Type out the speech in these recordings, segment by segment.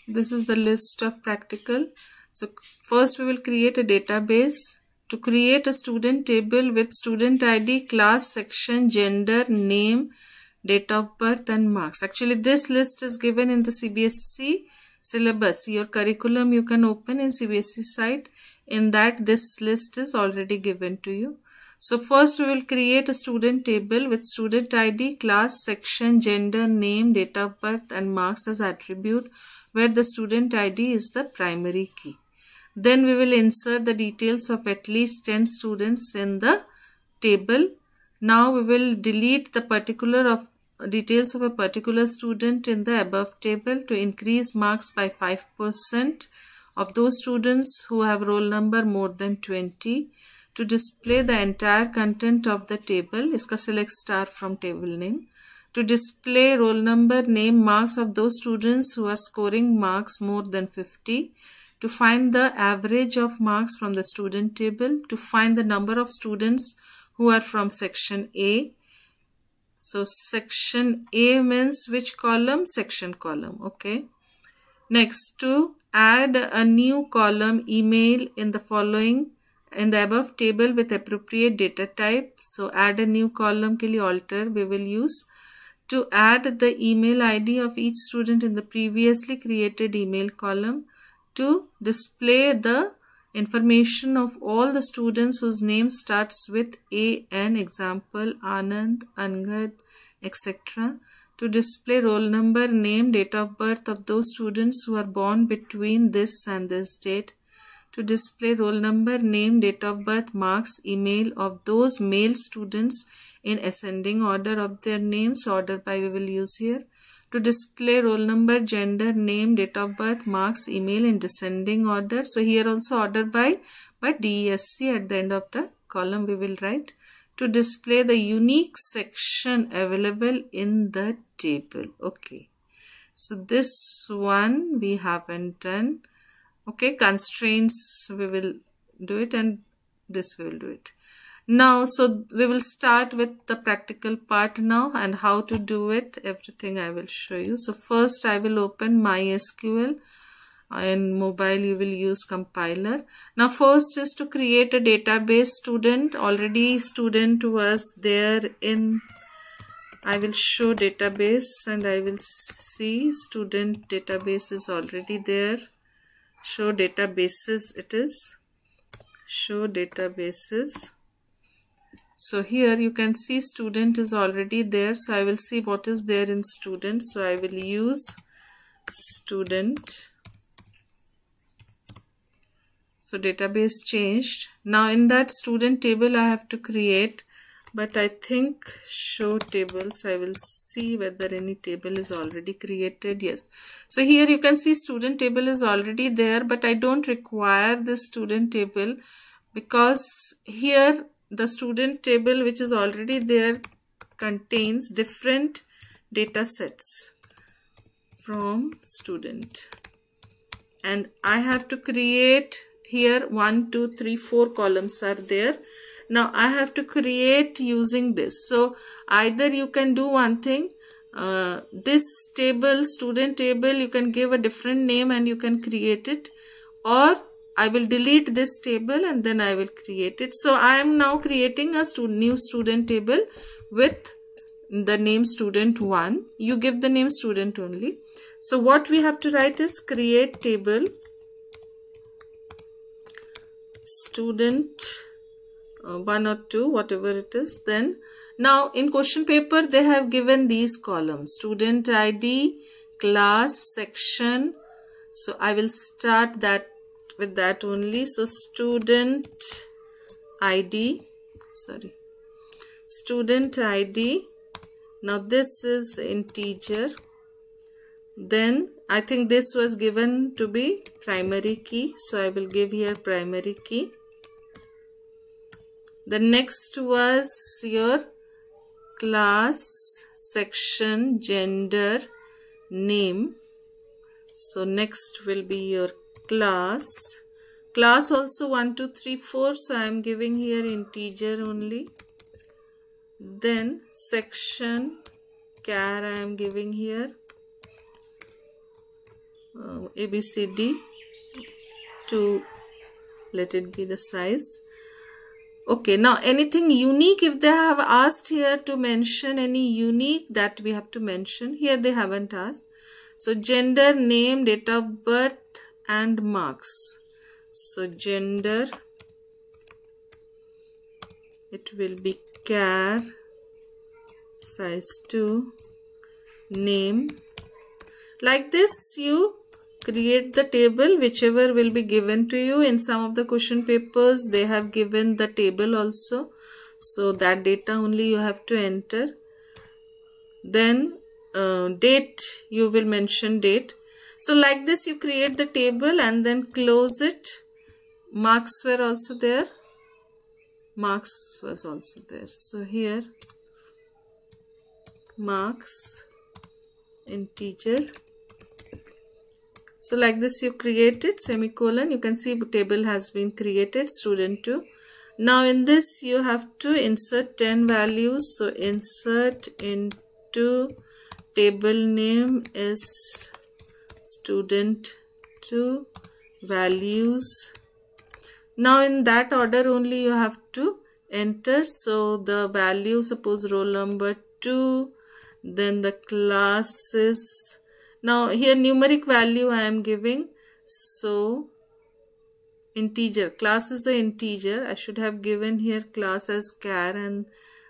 This is the list of practical. So first we will create a database. To create a student table with student ID, class, section, gender, name, date of birth and marks. Actually this list is given in the CBSE syllabus. Your curriculum you can open in CBSE site. In that this list is already given to you. So first we will create a student table with student ID, class, section, gender, name, date of birth and marks as attribute, where the student ID is the primary key. Then we will insert the details of at least 10 students in the table. Now we will delete the details of a particular student in the above table to increase marks by 5% of those students who have roll number more than 20. To display the entire content of the table, iska select star from table name. To display roll number, name, marks of those students who are scoring marks more than 50. To find the average of marks from the student table. To find the number of students who are from section A. So section A means which column? Section column. Okay. Next, to add a new column email in the above table with appropriate data type. So add a new column ke liye alter we will use. To add the email ID of each student in the previously created email column. To display the information of all the students whose name starts with AN, example Anand, Angad, etc. To display roll number, name, date of birth of those students who are born between this and this date. To display roll number, name, date of birth, marks, email of those male students in ascending order of their names, order by we will use here. To display roll number, gender, name, date of birth, marks, email in descending order. So here also order by, but DESC at the end of the column we will write. To display the unique section available in the table. Okay. So this one we haven't done. Okay. Constraints we will do it and this we will do it. Now, so we will start with the practical part now and how to do it. Everything I will show you. So first I will open MySQL. In mobile you will use compiler. Now first is to create a database student. Already student was there in, I will show database and I will see student database is already there. Show databases it is. Show databases. So here you can see student is already there. So I will see what is there in student. So I will use student. So database changed. Now in that student table I have to create, but I think show tables. I will see whether any table is already created. Yes. So here you can see student table is already there, but I don't require this student table because here the student table which is already there contains different data sets from student. And I have to create here 1, 2, 3, 4 columns are there. Now I have to create using this. So either you can do one thing, this table, student table, you can give a different name and you can create it, or I will delete this table and then I will create it. So I am now creating a new student table with the name student 1. You give the name student only. So what we have to write is create table student 1 or 2, whatever it is. Then now in question paper they have given these columns: student ID, class, section. So I will start that with that only. So student ID, student ID. Now this is integer. Then I think this was given to be primary key. So I will give here primary key. The next was your class, section, gender, name. So next will be your class. Class also 1, 2, 3, 4. So I am giving here integer only. Then section, char I am giving here. ABCD to let it be the size. Okay, now anything unique, if they have asked here to mention any unique, that we have to mention. Here they haven't asked. So gender, name, date of birth and marks. So gender, it will be char, size 2, name. Like this you create the table whichever will be given to you. In some of the question papers they have given the table also, so that data only you have to enter. Then date, you will mention date. So like this you create the table and then close it. Marks were also there, marks was also there. So here marks, integer. So like this you create it, semicolon. You can see the table has been created, student 2. Now in this you have to insert 10 values. So insert into table name is student 2 values. Now in that order only you have to enter. So the value, suppose roll number 2, then the classes. Now here numeric value I am giving, so integer, class is an integer. I should have given here class as char and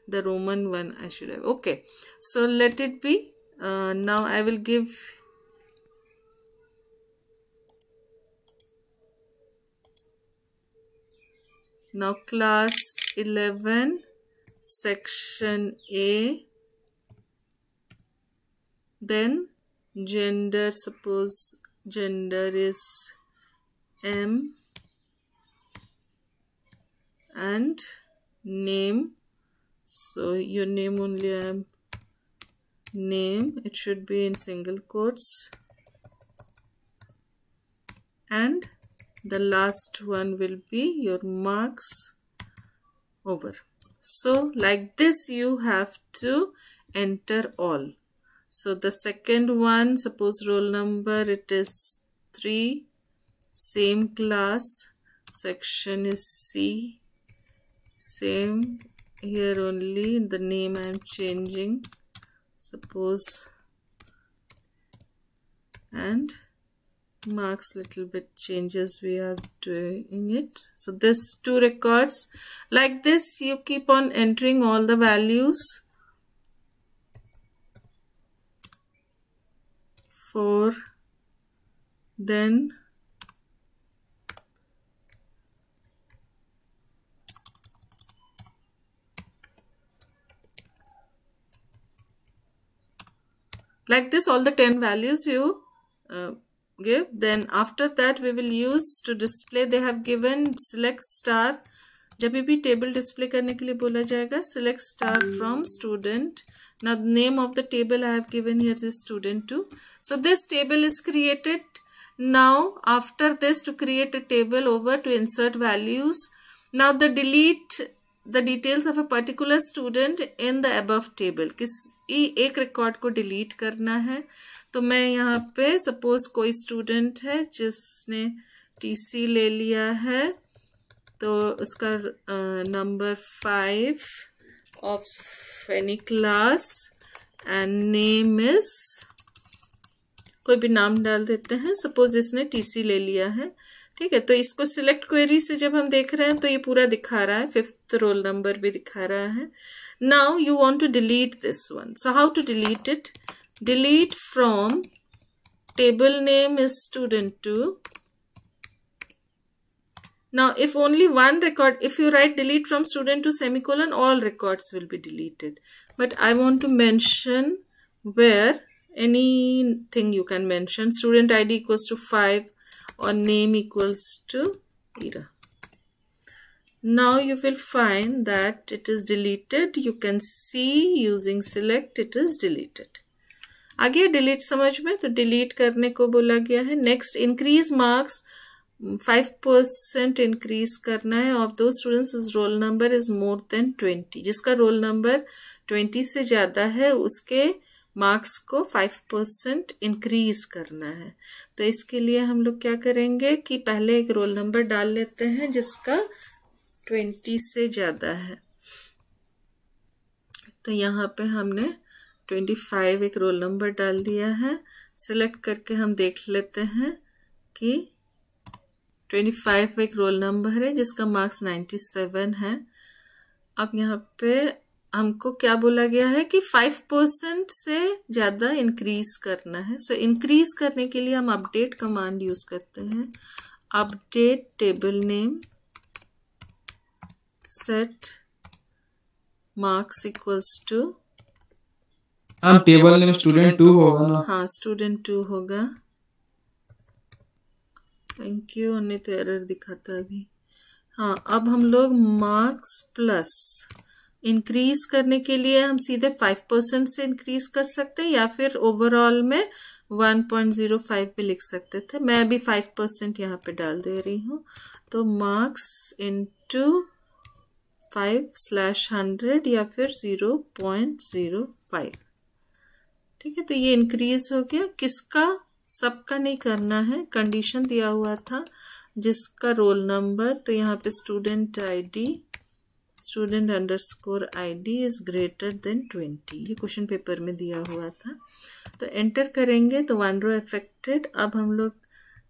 the Roman one I should have. Okay, so let it be. Now I will give now class 11 section A, then gender, suppose gender is M, and name, so your name only I am name, it should be in single quotes, and the last one will be your marks over. So like this you have to enter all. So the second one, suppose roll number, it is 3, same class, section is C, same here only, the name I am changing, suppose, and marks little bit changes we are doing it. So this 2 records. Like this you keep on entering all the values. 4, then like this all the 10 values you give. Then after that we will use to display, they have given select star. जब भी table display करने के लिए बोला जाएगा, select star from student. Now the name of the table I have given here is student 2. So this table is created. Now after this, to create a table over to insert values. Now the delete the details of a particular student in the above table. किसी एक record को delete करना है, तो मैं यहाँ पे suppose कोई स्टूडेंट है जिसने टीसी ले लिया है, तो उसका number 5 of any class and name is, कोई भी नाम डाल देते हैं, सपोज इसने टीसी ले लिया है, ठीक है। तो इसको सिलेक्ट क्वेरी से जब हम देख रहे हैं तो ये पूरा दिखा रहा है, 5th रोल नंबर भी दिखा रहा है। Now you want to delete this one, so how to delete it? Delete from table name is student 2. Now if only one record, if you write delete from student 2 semicolon, all records will be deleted, but I want to mention where anything you can mention, student ID equals to 5 or name equals to Ira. Now you will find that it is deleted. You can see using select it is deleted. आ गया delete समझ में? तो delete करने को बोला गया है। Next, increase marks 5% increase करना है ऑफ दो students whose roll number is more than 20, जिसका रोल नंबर 20 से ज्यादा है उसके मार्क्स को 5% इंक्रीज करना है। तो इसके लिए हम लोग क्या करेंगे कि पहले एक रोल नंबर डाल लेते हैं जिसका 20 से ज़्यादा है। तो यहाँ पे हमने 25 एक रोल नंबर डाल दिया है। सिलेक्ट करके हम देख लेते हैं कि 25 एक रोल नंबर है जिसका मार्क्स 97 है। अब यहाँ पे हमको क्या बोला गया है कि 5% से ज़्यादा इंक्रीज करना है। सो इंक्रीज करने के लिए हम अपडेट कमांड यूज़ करते हैं। Update table name set marks equals to, हाँ टेबल नेम स्टूडेंट 2 होगा ना? हाँ स्टूडेंट 2 होगा। थैंक यू, अन्य तो एरर दिखाता अभी। हाँ अब हम लोग मार्क्स प्लस इंक्रीज करने के लिए हम सीधे 5% से इंक्रीज कर सकते हैं या फिर ओवरऑल में 1.05 पे लिख सकते थे। मैं अभी 5% यहाँ पे डाल दे रही हूँ। तो मार्क्स इंटू 5/100 या फिर 0.05। ठीक है, तो ये इंक्रीज हो गया। किसका? सबका नहीं करना है, कंडीशन दिया हुआ था जिसका रोल नंबर, तो यहाँ पे student ID student underscore ID is greater than 20, ये क्वेश्चन पेपर में दिया हुआ था। तो एंटर करेंगे तो 1 रो अफेक्टेड। अब हम लोग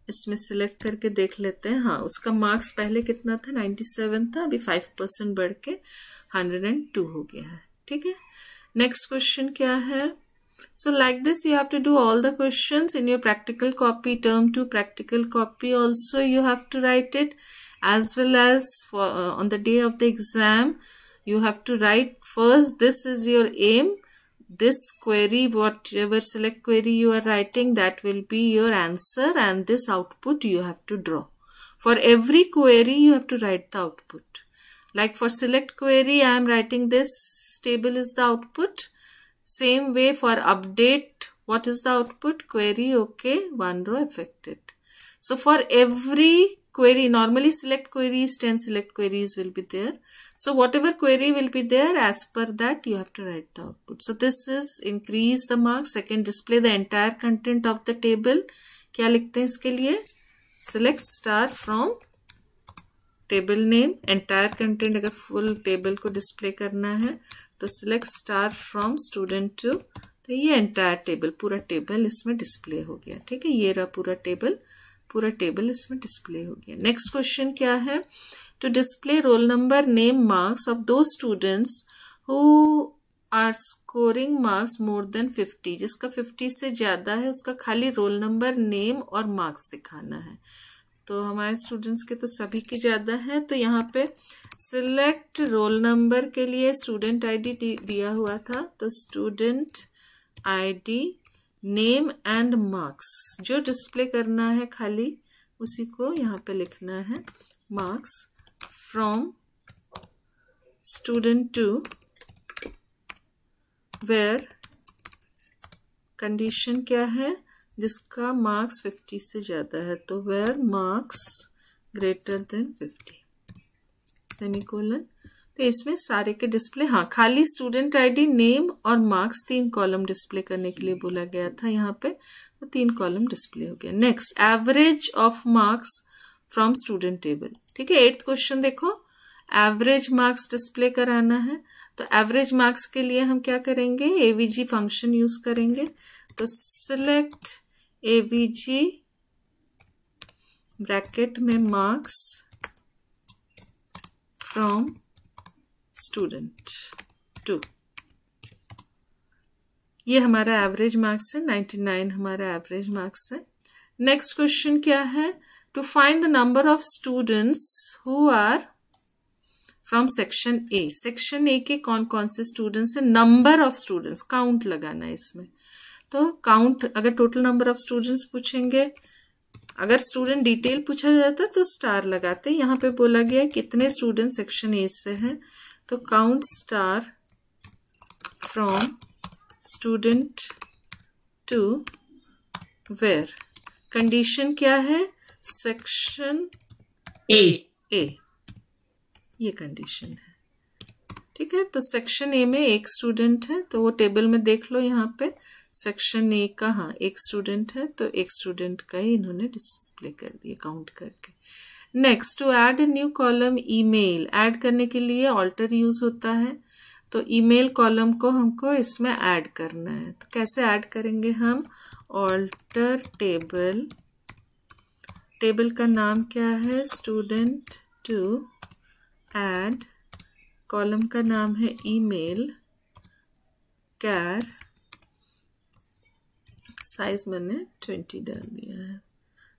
इसमें सिलेक्ट करके देख लेते हैं। हाँ उसका मार्क्स पहले कितना था? 97 था, अभी 5% बढ़ के 102 हो गया है। ठीक है, नेक्स्ट क्वेश्चन क्या है? So like this you have to do all the questions in your practical copy. Term 2 practical copy also you have to write it, as well as for on the day of the exam you have to write first this is your aim, this query, whatever select query you are writing, that will be your answer, and this output you have to draw. For every query you have to write the output. Like for select query I am writing this table is the output. Same way for update, what is the output? Query, okay, 1 row affected. So for every query, normally select queries, 10 select queries will be there. So whatever query will be there, as per that you have to write the output. So this is increase the marks. Second, display the entire content of the table. क्या लिखते हैं इसके लिए? Select star from table name, entire content अगर full table को display करना है तो सिलेक्ट स्टार फ्रॉम स्टूडेंट 2। तो ये एंटायर टेबल, पूरा टेबल इसमें डिस्प्ले हो गया। ठीक है, ये रहा पूरा टेबल इसमें डिस्प्ले हो गया। नेक्स्ट क्वेश्चन क्या है? To display roll number name marks of दो students who are scoring marks more than 50, जिसका 50 से ज्यादा है उसका खाली रोल नंबर नेम और मार्क्स दिखाना है। तो हमारे स्टूडेंट्स के तो सभी के ज़्यादा है। तो यहाँ पे सिलेक्ट रोल नंबर के लिए स्टूडेंट आईडी दिया हुआ था, तो student ID name and marks जो डिस्प्ले करना है खाली उसी को यहाँ पे लिखना है। Marks from student 2 where condition क्या है? जिसका मार्क्स 50 से ज़्यादा है, तो where marks greater than 50 semicolon. तो इसमें सारे के डिस्प्ले, हाँ खाली स्टूडेंट आईडी नेम और मार्क्स 3 कॉलम डिस्प्ले करने के लिए बोला गया था यहाँ पे, तो 3 कॉलम डिस्प्ले हो गया। Next, average of marks from student table. ठीक है, 8th क्वेश्चन देखो, एवरेज मार्क्स डिस्प्ले कराना है। तो एवरेज मार्क्स के लिए हम क्या करेंगे? एवीजी फंक्शन यूज करेंगे। तो सिलेक्ट एवीजी ब्रैकेट में मार्क्स फ्रॉम स्टूडेंट 2, ये हमारा एवरेज मार्क्स है, 99 हमारा एवरेज मार्क्स है। नेक्स्ट क्वेश्चन क्या है? To find the number of students who are from section A. Section A के कौन कौन से स्टूडेंट्स हैं? नंबर ऑफ स्टूडेंट्स, काउंट लगाना है इसमें। तो काउंट, अगर टोटल नंबर ऑफ स्टूडेंट्स पूछेंगे, अगर स्टूडेंट डिटेल पूछा जाता तो स्टार लगाते। यहाँ पे बोला गया कितने स्टूडेंट सेक्शन ए से हैं, तो count star from student 2 where condition क्या है? सेक्शन ए, ये कंडीशन है। ठीक है। तो सेक्शन ए में एक स्टूडेंट है, तो वो टेबल में देख लो यहाँ पे सेक्शन ए का, हाँ एक स्टूडेंट है, तो एक स्टूडेंट का ही इन्होंने डिस्प्ले कर दिया काउंट करके। Next, to add a new column email, ऐड करने के लिए ऑल्टर यूज होता है, तो ईमेल कॉलम को हमको इसमें ऐड करना है। तो कैसे ऐड करेंगे हम, ऑल्टर टेबल, टेबल का नाम क्या है स्टूडेंट 2, ऐड कॉलम का नाम है ईमेल, कैर साइज मैंने 20 डाल दिया है।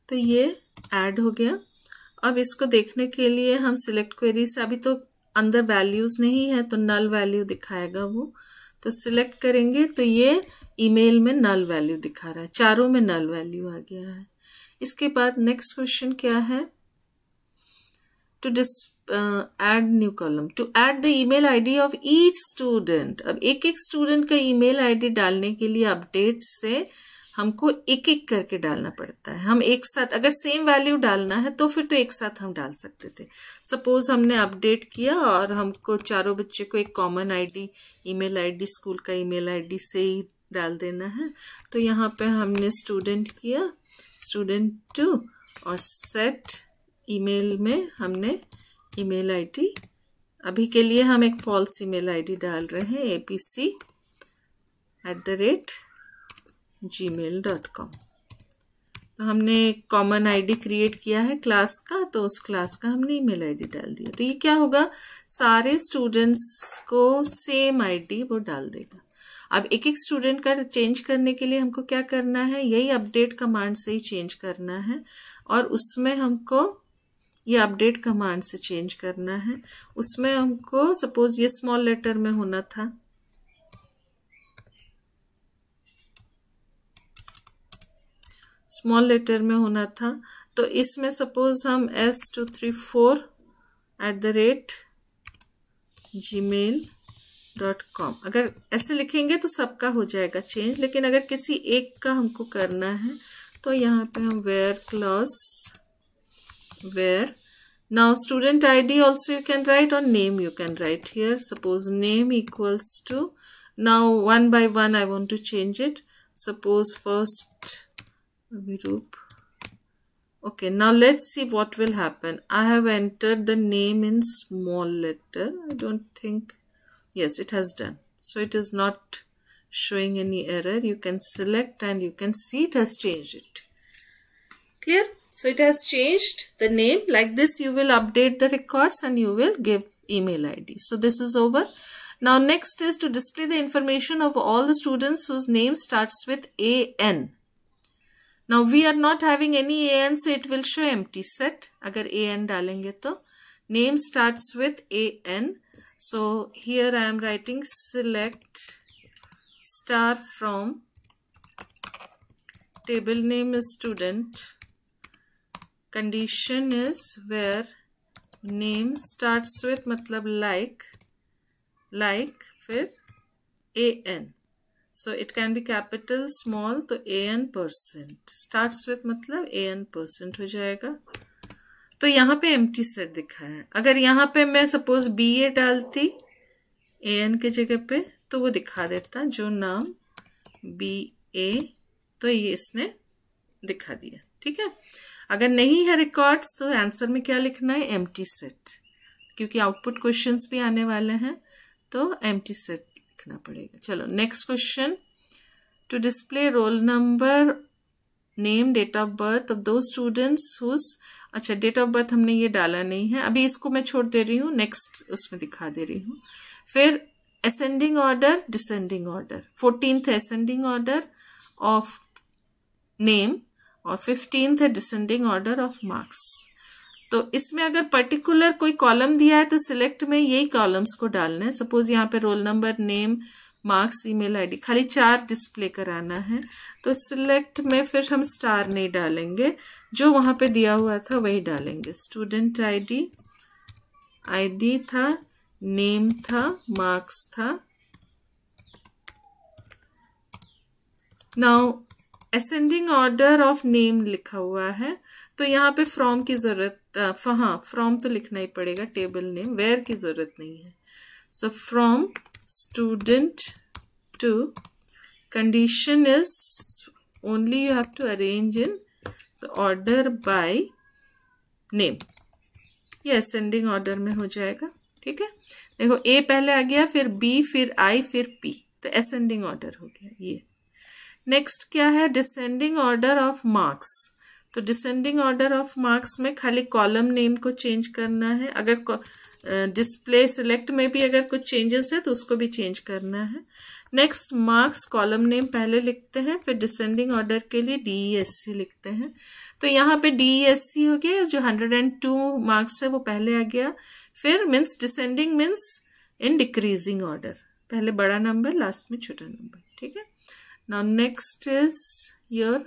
तो ये ऐड हो गया। अब इसको देखने के लिए हम सिलेक्ट क्वेरी से, अभी तो अंदर वैल्यूज नहीं है तो नल वैल्यू दिखाएगा वो, तो सिलेक्ट करेंगे तो ये ईमेल में नल वैल्यू दिखा रहा है, चारों में नल वैल्यू आ गया है। इसके बाद नेक्स्ट क्वेश्चन क्या है, to add new column, to add the email ID of each student। अब एक एक स्टूडेंट का ईमेल आईडी डालने के लिए अपडेट से हमको एक एक करके डालना पड़ता है। हम एक साथ अगर सेम वैल्यू डालना है तो फिर तो एक साथ हम डाल सकते थे। सपोज हमने अपडेट किया और हमको चारों बच्चे को एक common ID, email ID school का ईमेल आईडी से ही डाल देना है, तो यहाँ पे हमने स्टूडेंट किया स्टूडेंट 2 और सेट ईमेल में हमने ईमेल आईडी, अभी के लिए हम एक फॉल्स ईमेल आईडी डाल रहे हैं apc@gmail.com। तो हमने कॉमन आईडी क्रिएट किया है क्लास का, तो उस क्लास का हमने ईमेल आईडी डाल दिया। तो ये क्या होगा, सारे स्टूडेंट्स को सेम आईडी वो डाल देगा। अब एक एक स्टूडेंट का चेंज करने के लिए हमको क्या करना है, यही अपडेट कमांड से ही चेंज करना है, और उसमें हमको ये अपडेट कमांड से चेंज करना है। उसमें हमको सपोज ये स्मॉल लेटर में होना था, स्मॉल लेटर में होना था, तो इसमें सपोज हम s234@gmail.com अगर ऐसे लिखेंगे तो सबका हो जाएगा चेंज, लेकिन अगर किसी एक का हमको करना है तो यहाँ पे हम where clause where, now student ID also you can write, or name you can write here. Suppose name equals to, now one by one I want to change it. Suppose first Virup. Okay, now let's see what will happen. I have entered the name in small letter. I don't think, yes, it has done. So it is not showing any error. You can select and you can see it has changed it. Clear? So it has changed the name. Like this you will update the records and you will give email ID. So this is over. Now next is to display the information of all the students whose name starts with AN. Now we are not having any AN, so it will show empty set. अगर AN डालेंगे तो name starts with AN. So here I am writing select star from table name is student. Condition is where name starts with मतलब like फिर AN. So it can be capital small, तो AN % starts with मतलब AN % हो जाएगा। तो यहाँ पे empty set दिखा है। अगर यहाँ पे मैं suppose BA डालती AN के जगह पे तो वो दिखा देता जो नाम BA, तो ये इसने दिखा दिया। ठीक है, अगर नहीं है रिकॉर्ड्स तो आंसर में क्या लिखना है, एम्प्टी सेट, क्योंकि आउटपुट क्वेश्चंस भी आने वाले हैं तो एम्प्टी सेट लिखना पड़ेगा। चलो next question, to display roll number name date of birth of दो स्टूडेंट्स हुज, अच्छा डेट ऑफ बर्थ हमने ये डाला नहीं है, अभी इसको मैं छोड़ दे रही हूँ, नेक्स्ट उसमें दिखा दे रही हूँ। फिर ascending order descending order, 14th ascending order of name और 15th है डिसेंडिंग ऑर्डर ऑफ मार्क्स। तो इसमें अगर पर्टिकुलर कोई कॉलम दिया है तो सिलेक्ट में यही कॉलम्स को डालना है। सपोज यहाँ पे role number name marks email ID खाली 4 डिस्प्ले कराना है, तो सिलेक्ट में फिर हम स्टार नहीं डालेंगे, जो वहां पे दिया हुआ था वही डालेंगे। स्टूडेंट आईडी था, नेम था, मार्क्स था। Now ascending order of name लिखा हुआ है, तो यहाँ पे फ्रॉम की जरूरत, हाँ फ्रॉम तो लिखना ही पड़ेगा, टेबल नेम, वेयर की जरूरत नहीं है। So from student to, condition is only you have to arrange in order by name. ये असेंडिंग ऑर्डर में हो जाएगा. ठीक है, देखो A पहले आ गया, फिर B, फिर I, फिर P, तो असेंडिंग ऑर्डर हो गया ये. नेक्स्ट क्या है, डिसेंडिंग ऑर्डर ऑफ मार्क्स. तो डिसेंडिंग ऑर्डर ऑफ मार्क्स में खाली कॉलम नेम को चेंज करना है. अगर डिस्प्ले सिलेक्ट में भी अगर कुछ चेंजेस है तो उसको भी चेंज करना है. नेक्स्ट मार्क्स कॉलम नेम पहले लिखते हैं, फिर डिसेंडिंग ऑर्डर के लिए DESC लिखते हैं. तो यहाँ पे DESC हो गया, जो 102 मार्क्स है वो पहले आ गया. फिर means descending means in decreasing order, पहले बड़ा नंबर लास्ट में छोटा नंबर. ठीक है. Now next is here,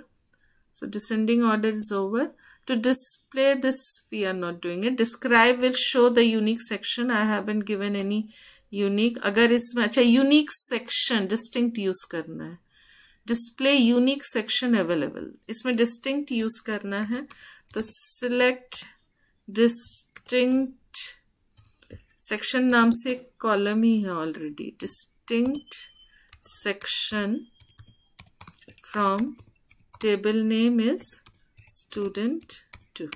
so descending order is over. To display this we are not doing it. Describe will show the unique section. I haven't given any unique. अगर इसमें अच्छा unique section distinct use करना है, display unique section available, इसमें distinct use करना है तो select distinct section नाम से कॉलम ही है already. distinct section from table name is student 2.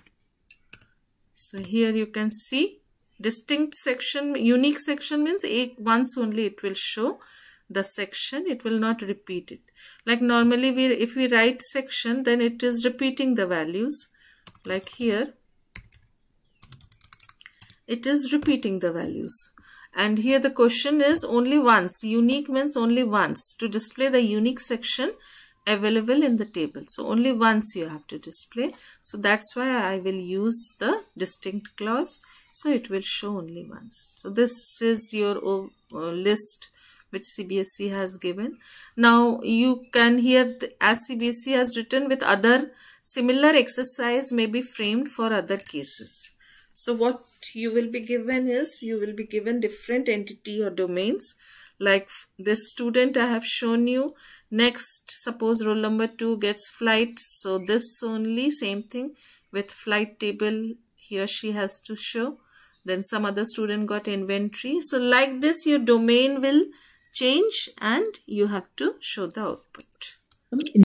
So here you can see distinct section, unique section means once only it will show the section, it will not repeat it. Like normally if we write section, then it is repeating the values. Like here it is repeating the values. And here the question is only once. Unique means only once. To display the unique section available in the table, so only once you have to display. So that's why I will use the distinct clause, so it will show only once. So this is your list which CBSE has given. Now you can here, as CBSE has written, with other similar exercise may be framed for other cases. So what you will be given is, you will be given different entity or domains. Like this student I have shown you. Next, suppose roll number 2 gets flight, so this only same thing with flight table he or she has to show. Then some other student got inventory. So like this your domain will change and you have to show the output.